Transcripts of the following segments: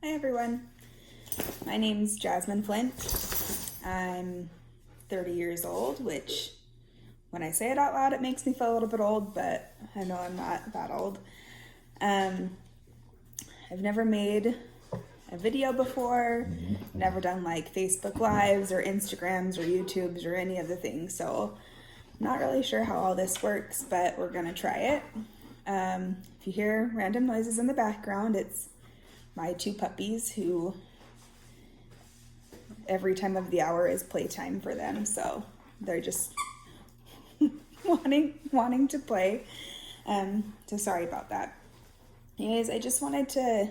Hi everyone, my name's Jasmine Flint. I'm 30 years old, which when I say it out loud it makes me feel a little bit old, but I know I'm not that old. Um, I've never made a video before, never done like Facebook Lives or Instagrams or YouTubes or any of the things, so I'm not really sure how all this works, but we're gonna try it. If you hear random noises in the background, it's my two puppies who every time of the hour is playtime for them, so they're just wanting to play. So sorry about that. Anyways, I just wanted to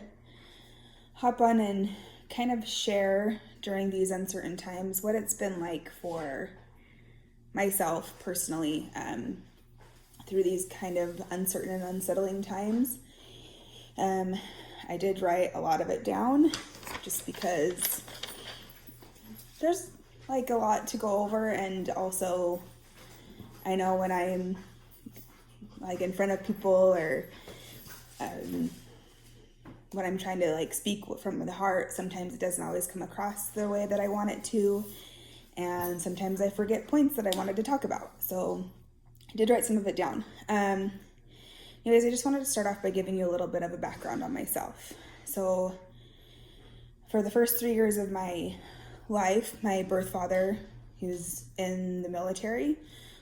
hop on and kind of share during these uncertain times what it's been like for myself personally through these kind of uncertain and unsettling times. I did write a lot of it down just because there's like a lot to go over, and also I know when I'm like in front of people or when I'm trying to like speak from the heart, sometimes it doesn't always come across the way that I want it to, and sometimes I forget points that I wanted to talk about. So I did write some of it down. Anyways, I just wanted to start off by giving you a little bit of a background on myself. So for the first 3 years of my life, my birth father, he was in the military,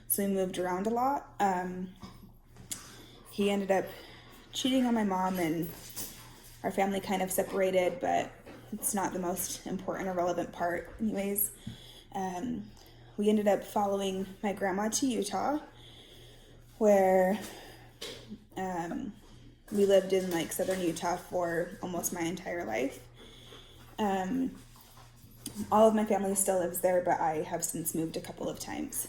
so he moved around a lot. He ended up cheating on my mom, and our family kind of separated, but it's not the most important or relevant part. Anyways, we ended up following my grandma to Utah, where we lived in like southern Utah for almost my entire life. All of my family still lives there, but I have since moved a couple of times.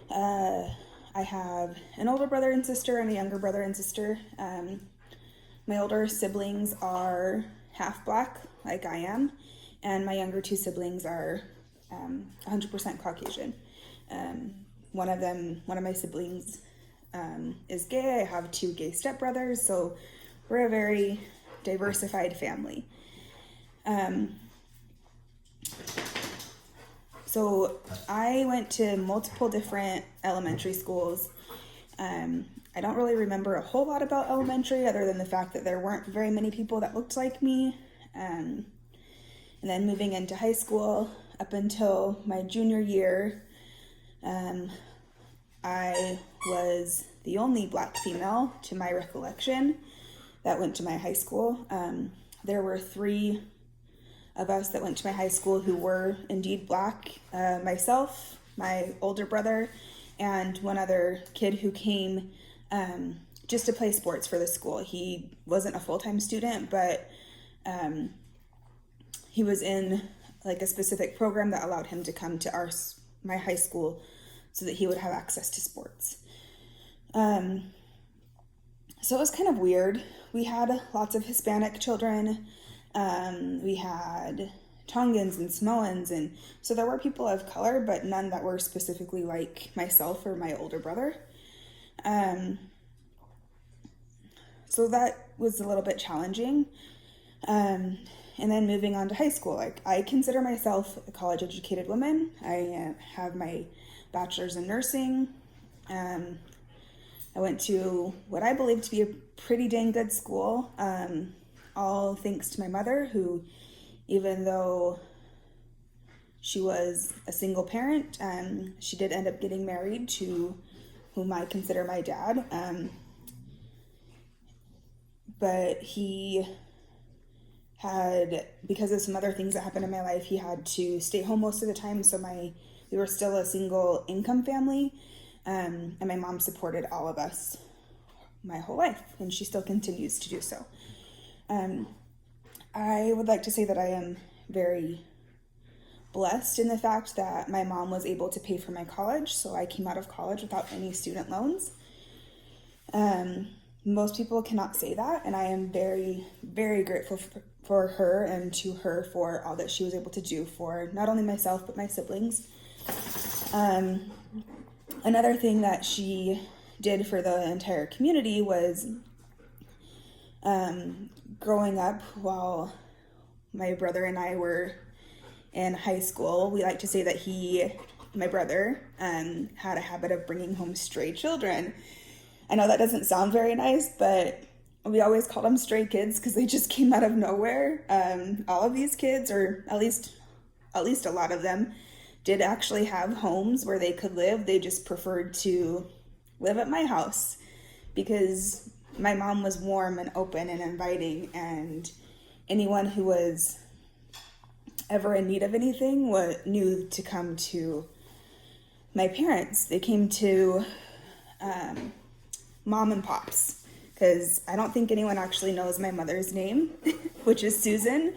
I have an older brother and sister and a younger brother and sister. My older siblings are half black, like I am, and my younger two siblings are 100% Caucasian. One of my siblings is gay. I have two gay stepbrothers, so we're a very diversified family. So I went to multiple different elementary schools. I don't really remember a whole lot about elementary other than the fact that there weren't very many people that looked like me. And then moving into high school up until my junior year, I was the only black female, to my recollection, that went to my high school. There were 3 of us that went to my high school who were indeed black. Myself, my older brother, and one other kid who came just to play sports for the school. He wasn't a full-time student, but he was in like a specific program that allowed him to come to my high school so that he would have access to sports. So it was kind of weird. We had lots of Hispanic children. We had Tongans and Samoans, and so there were people of color, but none that were specifically like myself or my older brother. So that was a little bit challenging. And then moving on to high school, like I consider myself a college educated woman. I have my bachelor's in nursing. I went to what I believe to be a pretty dang good school, all thanks to my mother, who, even though she was a single parent, she did end up getting married to whom I consider my dad. But he had, because of some other things that happened in my life, he had to stay home most of the time, so we were still a single income family, and my mom supported all of us my whole life, and she still continues to do so. I would like to say that I am very blessed in the fact that my mom was able to pay for my college, so I came out of college without any student loans. Most people cannot say that, and I am very, very grateful for her and to her for all that she was able to do for not only myself but my siblings. Another thing that she did for the entire community was growing up, while my brother and I were in high school, we like to say that my brother, had a habit of bringing home stray children. I know that doesn't sound very nice, but we always called them stray kids because they just came out of nowhere. All of these kids, or at least a lot of them, did actually have homes where they could live. They just preferred to live at my house because my mom was warm and open and inviting, and anyone who was ever in need of anything knew to come to my parents. They came to Mom and Pop's, because I don't think anyone actually knows my mother's name, which is Susan,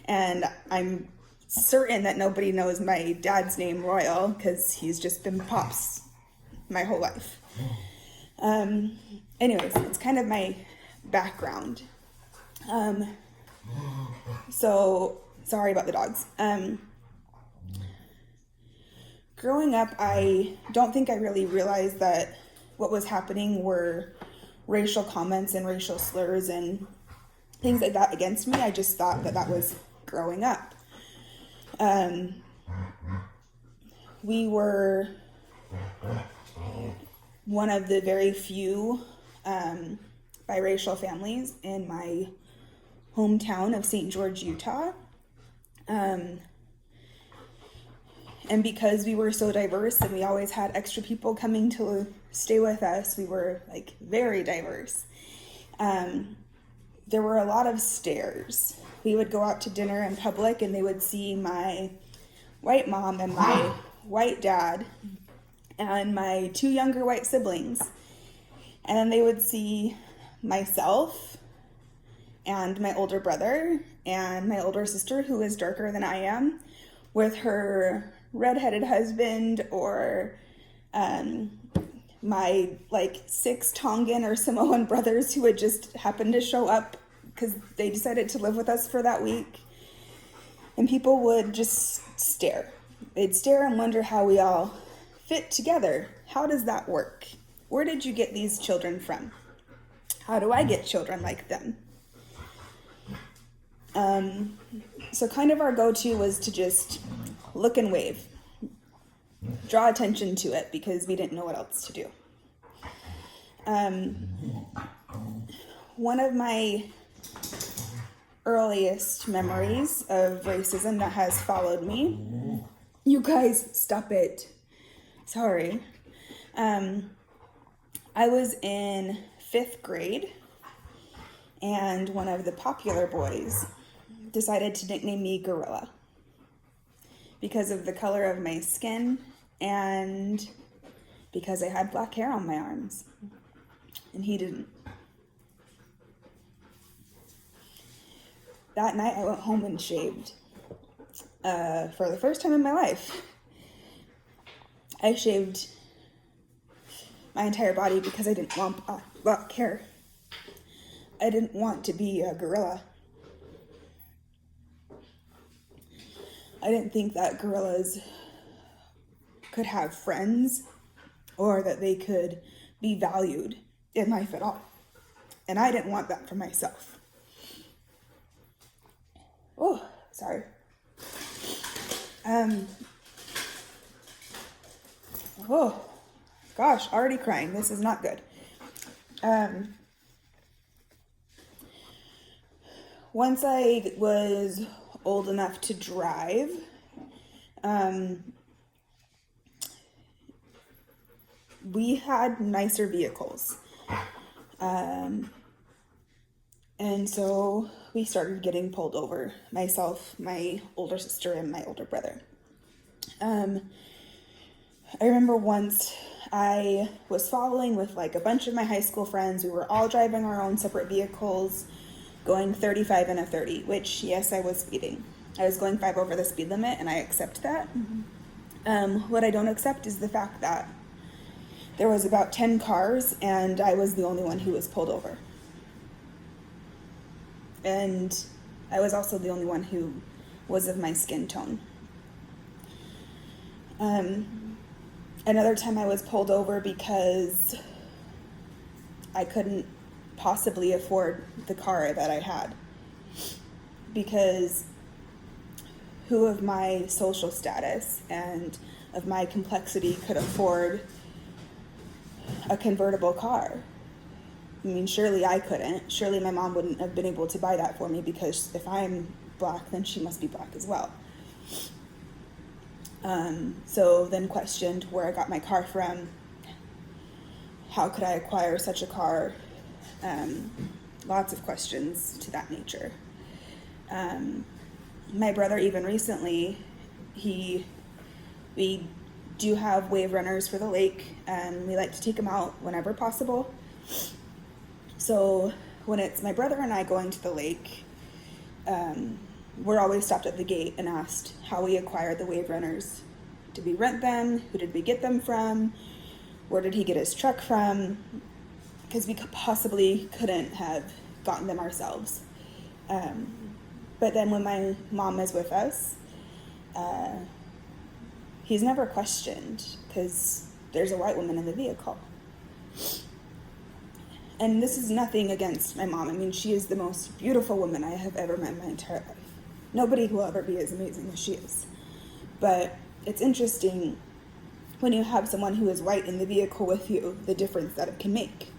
and I'm certain that nobody knows my dad's name, Royal, because he's just been Pops my whole life. Anyways, it's kind of my background. So sorry about the dogs. Growing up, I don't think I really realized that what was happening were racial comments and racial slurs and things like that against me. I just thought that was growing up. We were one of the very few biracial families in my hometown of St. George, Utah. And because we were so diverse and we always had extra people coming to stay with us, we were like very diverse. There were a lot of stares. We would go out to dinner in public and they would see my white mom and my white dad and my two younger white siblings. And then they would see myself and my older brother and my older sister, who is darker than I am, with her redheaded husband, or my like 6 Tongan or Samoan brothers who had just happened to show up because they decided to live with us for that week. And people would just stare. They'd stare and wonder how we all fit together. How does that work? Where did you get these children from? How do I get children like them? So kind of our go-to was to just look and wave, draw attention to it because we didn't know what else to do. One of my earliest memories of racism that has followed me, you guys, stop it. Sorry. I was in 5th grade, and one of the popular boys decided to nickname me Gorilla because of the color of my skin and because I had black hair on my arms, and he didn't. That night I went home and shaved for the first time in my life. I shaved my entire body because I didn't want black hair. I didn't want to be a gorilla. I didn't think that gorillas could have friends or that they could be valued in life at all. And I didn't want that for myself. Oh, sorry. Oh, gosh, already crying. This is not good. Once I was old enough to drive, we had nicer vehicles. And so we started getting pulled over, myself, my older sister, and my older brother. I remember once I was following with like a bunch of my high school friends. We were all driving our own separate vehicles, going 35 and a 30, which, yes, I was speeding. I was going 5 over the speed limit, and I accept that. What I don't accept is the fact that there was about 10 cars, and I was the only one who was pulled over. And I was also the only one who was of my skin tone. Another time I was pulled over because I couldn't possibly afford the car that I had. because who of my social status and of my complexity could afford a convertible car? I mean, surely I couldn't. Surely my mom wouldn't have been able to buy that for me, because if I'm Black, then she must be Black as well. So then questioned where I got my car from. How could I acquire such a car? Lots of questions to that nature. My brother, even recently, we do have wave runners for the lake, and we like to take them out whenever possible. So when it's my brother and I going to the lake, we're always stopped at the gate and asked how we acquired the wave runners. Did we rent them? Who did we get them from? Where did he get his truck from? Because we possibly couldn't have gotten them ourselves. But then when my mom is with us, he's never questioned, because there's a white woman in the vehicle. And this is nothing against my mom. I mean, she is the most beautiful woman I have ever met in my entire life. Nobody will ever be as amazing as she is. But it's interesting when you have someone who is white in the vehicle with you, the difference that it can make.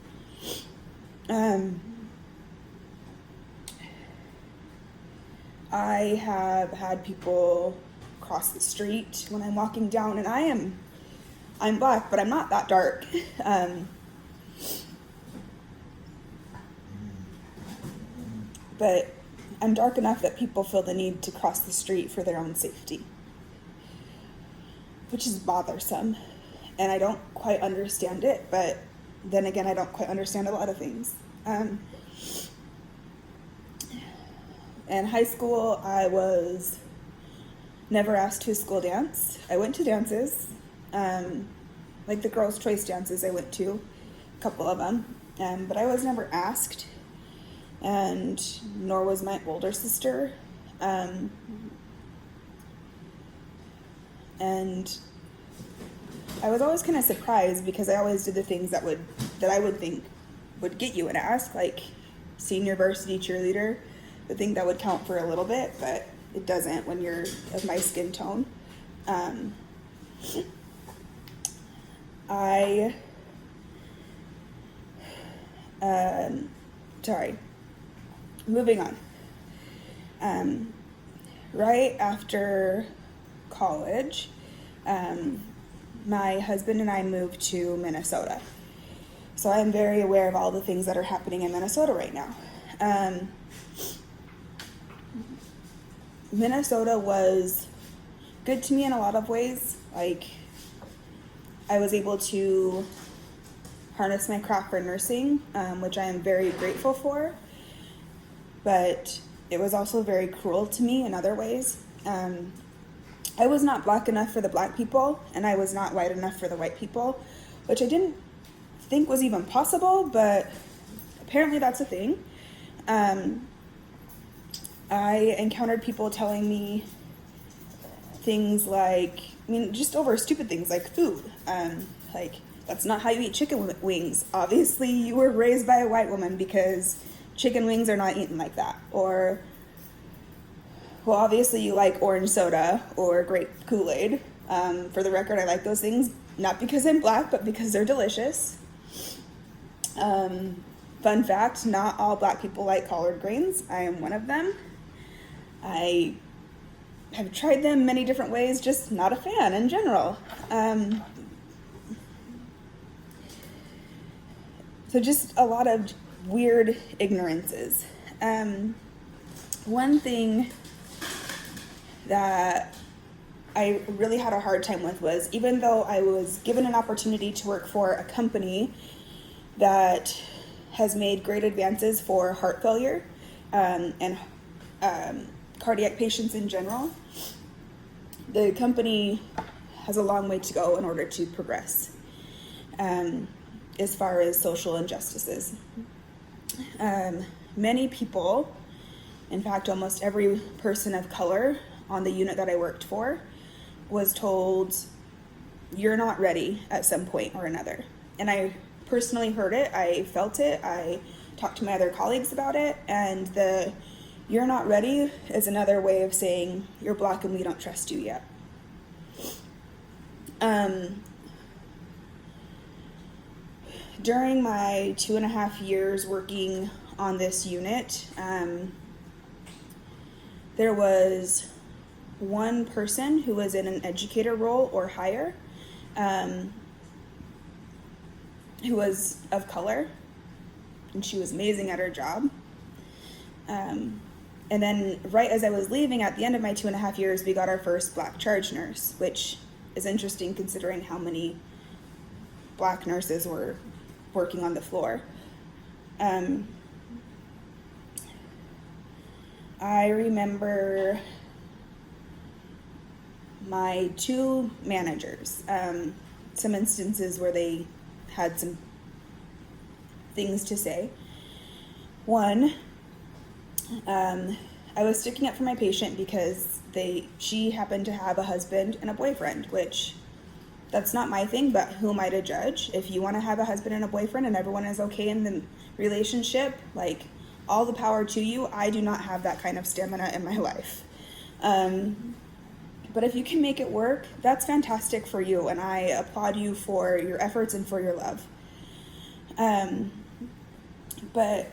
I have had people cross the street when I'm walking down, and I'm Black, but I'm not that dark. But I'm dark enough that people feel the need to cross the street for their own safety, which is bothersome. And I don't quite understand it, but then again, I don't quite understand a lot of things. In high school, I was never asked to a school dance. I went to dances, like the girls' choice dances I went to, a couple of them, but I was never asked, and nor was my older sister. And I was always kind of surprised, because I always did the things that I would think would get you an ask, like senior varsity cheerleader. I think that would count for a little bit, but it doesn't when you're of my skin tone. Moving on. Right after college, my husband and I moved to Minnesota. So I'm very aware of all the things that are happening in Minnesota right now. Minnesota was good to me in a lot of ways. Like, I was able to harness my craft for nursing, which I am very grateful for. But it was also very cruel to me in other ways. I was not Black enough for the Black people, and I was not white enough for the white people, which I didn't think was even possible, but apparently that's a thing. I encountered people telling me things like, I mean, just over stupid things like food. Like, that's not how you eat chicken wings. Obviously, you were raised by a white woman, because chicken wings are not eaten like that. Or, well, obviously you like orange soda or grape Kool-Aid. For the record, I like those things, not because I'm Black, but because they're delicious. Fun fact, not all Black people like collard greens. I am one of them. I have tried them many different ways, just not a fan in general. So just a lot of weird ignorances. One thing that I really had a hard time with was, even though I was given an opportunity to work for a company that has made great advances for heart failure and cardiac patients in general, the company has a long way to go in order to progress as far as social injustices. Many people, in fact, almost every person of color on the unit that I worked for, was told, you're not ready at some point or another. And I personally heard it, I felt it, I talked to my other colleagues about it, and the You're not ready is another way of saying you're Black and we don't trust you yet. During my 2.5 years working on this unit, there was one person who was in an educator role or higher, who was of color, and she was amazing at her job. And then right as I was leaving at the end of my 2.5 years, we got our first Black charge nurse, which is interesting considering how many Black nurses were working on the floor. I remember my two managers, some instances where they had some things to say. One, I was sticking up for my patient because she happened to have a husband and a boyfriend, which that's not my thing, but who am I to judge? If you want to have a husband and a boyfriend and everyone is okay in the relationship, like, all the power to you. I do not have that kind of stamina in my life. But if you can make it work, that's fantastic for you, and I applaud you for your efforts and for your love. But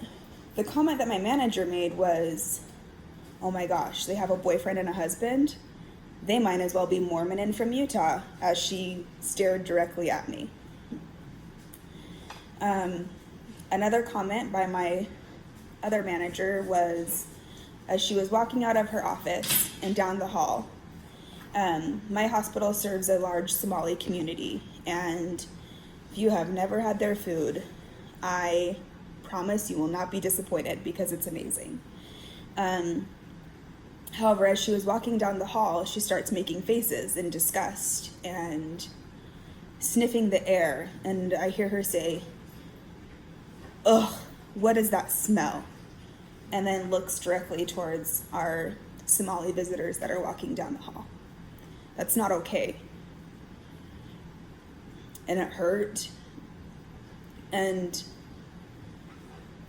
the comment that my manager made was, oh my gosh, they have a boyfriend and a husband? They might as well be Mormon and from Utah, as she stared directly at me. Another comment by my other manager was, as she was walking out of her office and down the hall, my hospital serves a large Somali community, and if you have never had their food, I promise you will not be disappointed because it's amazing. However, as she was walking down the hall, she starts making faces in disgust and sniffing the air, and I hear her say, "Ugh, what is that smell?" And then looks directly towards our Somali visitors that are walking down the hall. That's not okay. And it hurt. And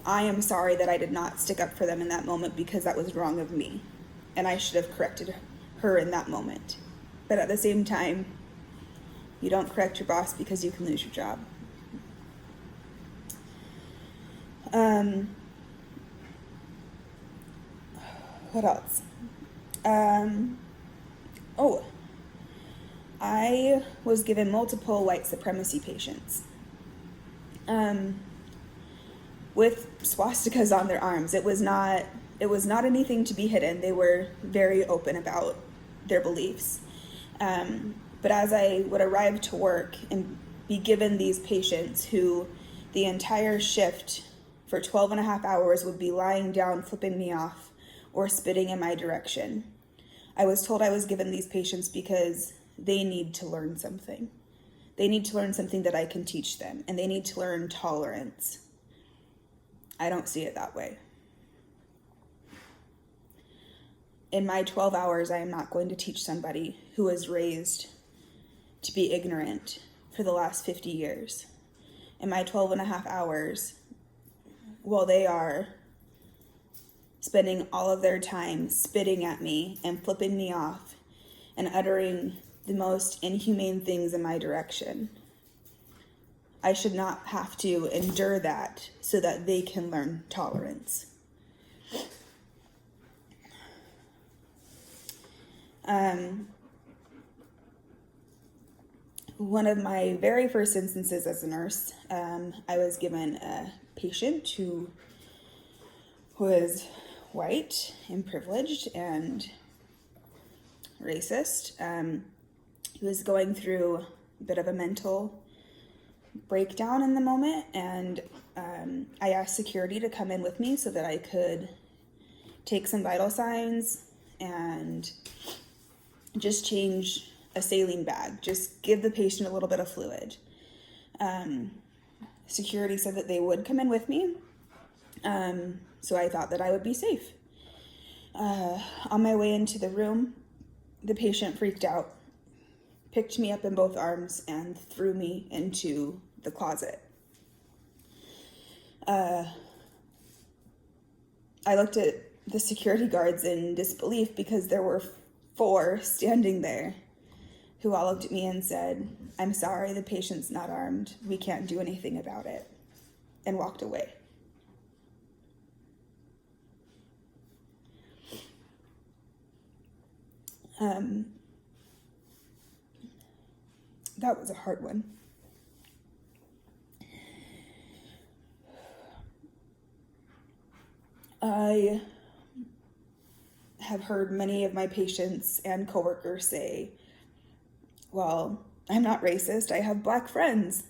I am sorry that I did not stick up for them in that moment, because that was wrong of me. And I should have corrected her in that moment. But at the same time, you don't correct your boss because you can lose your job. What else? I was given multiple white supremacy patients with swastikas on their arms. It was not anything to be hidden. They were very open about their beliefs. But as I would arrive to work and be given these patients who the entire shift for 12.5 hours would be lying down, flipping me off, or spitting in my direction, I was told I was given these patients because they need to learn something. They need to learn something that I can teach them, and they need to learn tolerance. I don't see it that way. In my 12 hours, I am not going to teach somebody who was raised to be ignorant for the last 50 years. In my 12.5 hours, while they are spending all of their time spitting at me and flipping me off and uttering the most inhumane things in my direction, I should not have to endure that so that they can learn tolerance. One of my very first instances as a nurse, I was given a patient who was white and privileged and racist. He was going through a bit of a mental breakdown in the moment, and I asked security to come in with me so that I could take some vital signs and just change a saline bag, just give the patient a little bit of fluid. Security said that they would come in with me, so I thought that I would be safe. On my way into the room, the patient freaked out, picked me up in both arms, and threw me into the closet. I looked at the security guards in disbelief because there were 4 standing there who all looked at me and said, "I'm sorry, the patient's not armed. We can't do anything about it," and walked away. That was a hard one. I have heard many of my patients and coworkers say, "Well, I'm not racist. I have Black friends."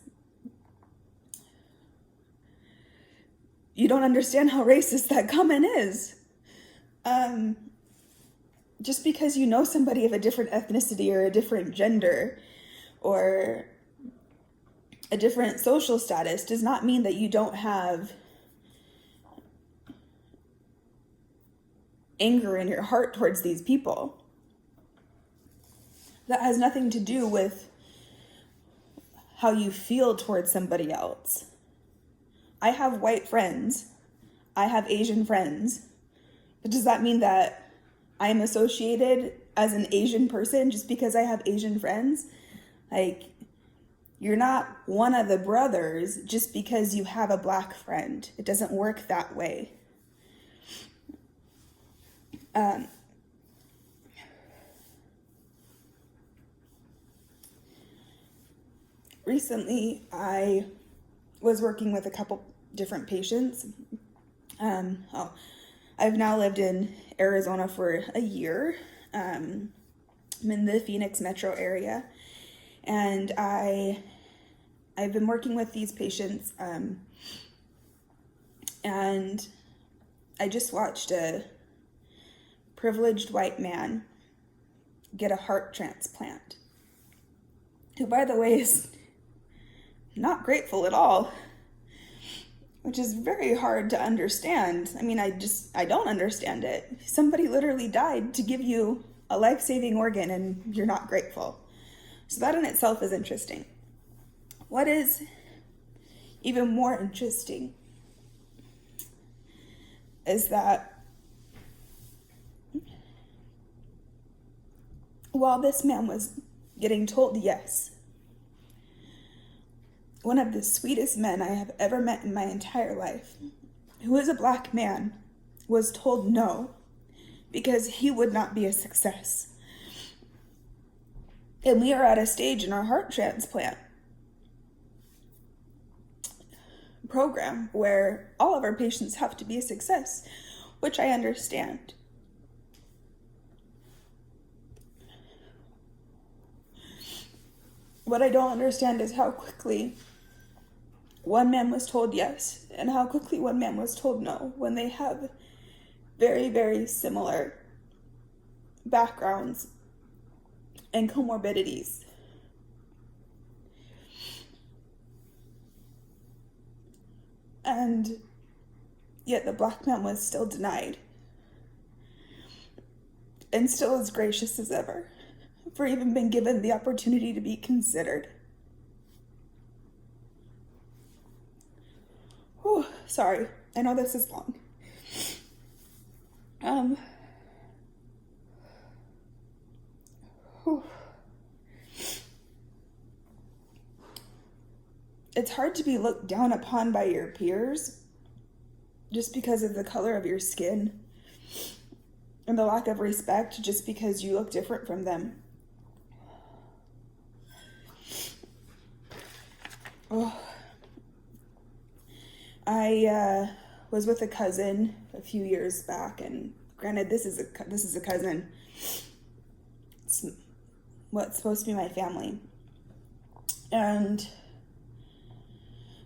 You don't understand how racist that comment is. Just because you know somebody of a different ethnicity or a different gender or a different social status does not mean that you don't have anger in your heart towards these people. That has nothing to do with how you feel towards somebody else. I have white friends. I have Asian friends. But does that mean that I am associated as an Asian person just because I have Asian friends? Like, you're not one of the brothers just because you have a Black friend. It doesn't work that way. Recently, I was working with a couple different patients. I've now lived in Arizona for a year. I'm in the Phoenix metro area, and I've been working with these patients, and I just watched a privileged white man get a heart transplant, who, by the way, is not grateful at all, which is very hard to understand. I mean, I don't understand it. Somebody literally died to give you a life-saving organ and you're not grateful. So that in itself is interesting. What is even more interesting is that while this man was getting told yes, one of the sweetest men I have ever met in my entire life, who is a Black man, was told no because he would not be a success. And we are at a stage in our heart transplant program where all of our patients have to be a success, which I understand. What I don't understand is how quickly one man was told yes and how quickly one man was told no when they have very, very similar backgrounds and comorbidities. And yet the Black man was still denied and still as gracious as ever for even being given the opportunity to be considered. Whew, sorry, I know this is long. It's hard to be looked down upon by your peers just because of the color of your skin and the lack of respect just because you look different from them. Oh. I was with a cousin a few years back, and granted, this is a cousin. It's what's supposed to be my family, and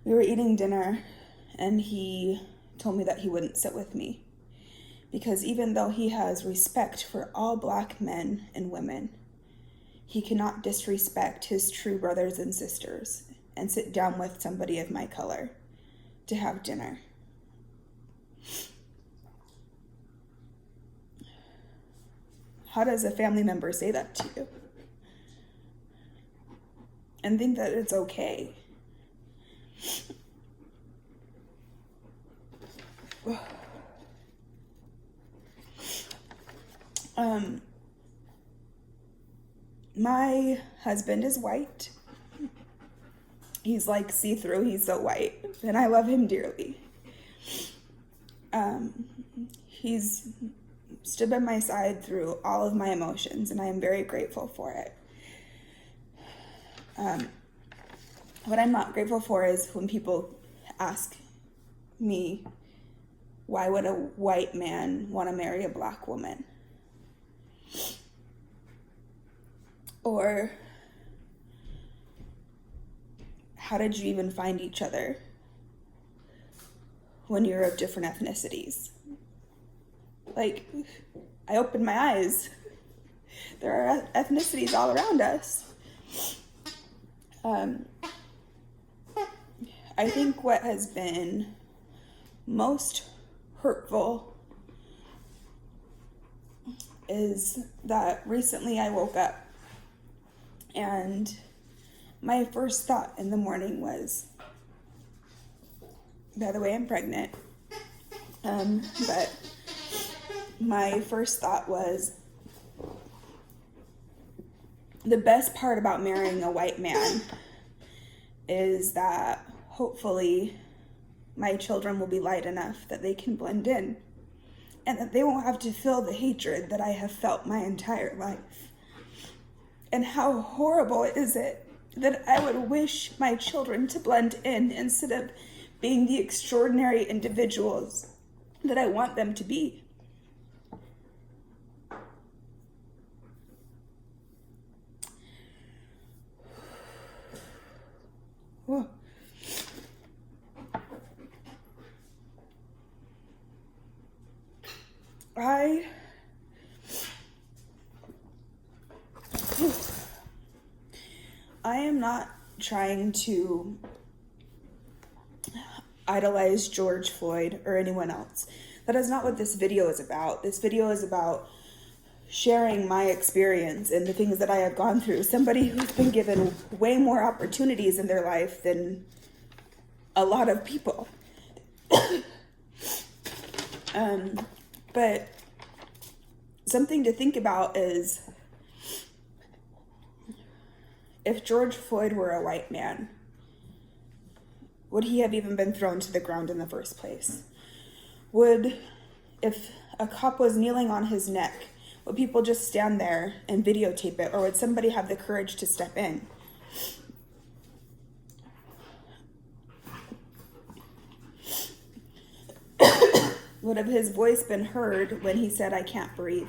we were eating dinner, and he told me that he wouldn't sit with me because even though he has respect for all Black men and women, he cannot disrespect his true brothers and sisters and sit down with somebody of my color to have dinner. How does a family member say that to you and think that it's okay? Um, my husband is white. He's like see-through. He's so white, and I love him dearly. He's stood by my side through all of my emotions, and I am very grateful for it. What I'm not grateful for is when people ask me, why would a white man want to marry a black woman? Or, how did you even find each other when you're of different ethnicities? Like, I opened my eyes. There are ethnicities all around us. I think what has been most hurtful is that recently I woke up and my first thought in the morning was, by the way, I'm pregnant, but my first thought was, the best part about marrying a white man is that hopefully my children will be light enough that they can blend in and that they won't have to feel the hatred that I have felt my entire life. And how horrible is it that I would wish my children to blend in instead of being the extraordinary individuals that I want them to be. Whoa. I am not trying to idolize George Floyd or anyone else. That is not what this video is about. This video is about sharing my experience and the things that I have gone through. Somebody who's been given way more opportunities in their life than a lot of people. But something to think about is, if George Floyd were a white man, would he have even been thrown to the ground in the first place? If a cop was kneeling on his neck, would people just stand there and videotape it, or would somebody have the courage to step in? Would have his voice been heard when he said, "I can't breathe"?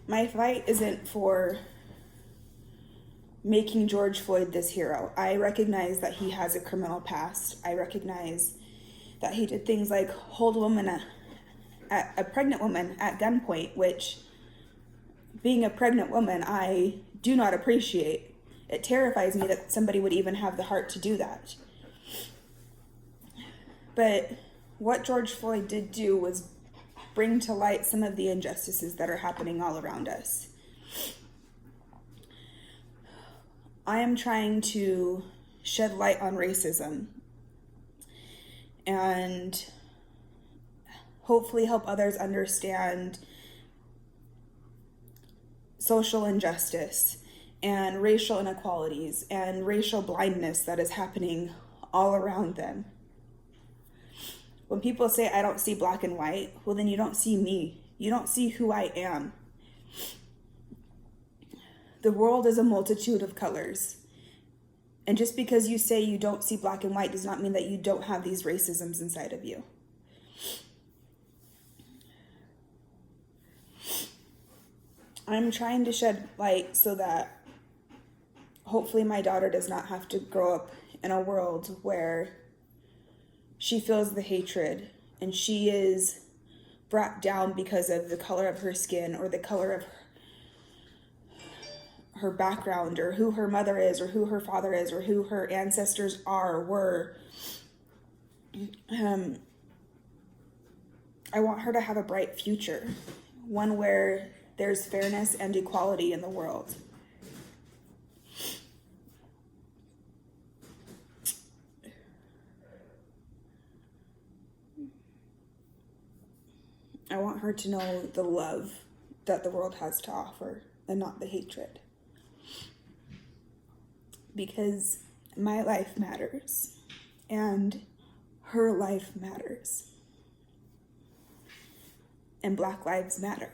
My fight isn't for making George Floyd this hero. I recognize that he has a criminal past. I recognize that he did things like hold a pregnant woman at gunpoint, which, being a pregnant woman, I do not appreciate. It terrifies me that somebody would even have the heart to do that. But what George Floyd did do was bring to light some of the injustices that are happening all around us. I am trying to shed light on racism and hopefully help others understand social injustice and racial inequalities and racial blindness that is happening all around them. When people say, "I don't see black and white," well, then you don't see me. You don't see who I am. The world is a multitude of colors. And just because you say you don't see black and white does not mean that you don't have these racisms inside of you. I'm trying to shed light so that hopefully my daughter does not have to grow up in a world where she feels the hatred and she is brought down because of the color of her skin or the color of her background or who her mother is or who her father is or who her ancestors are or were. I want her to have a bright future, one where there's fairness and equality in the world. I want her to know the love that the world has to offer and not the hatred. Because my life matters and her life matters. And Black lives matter.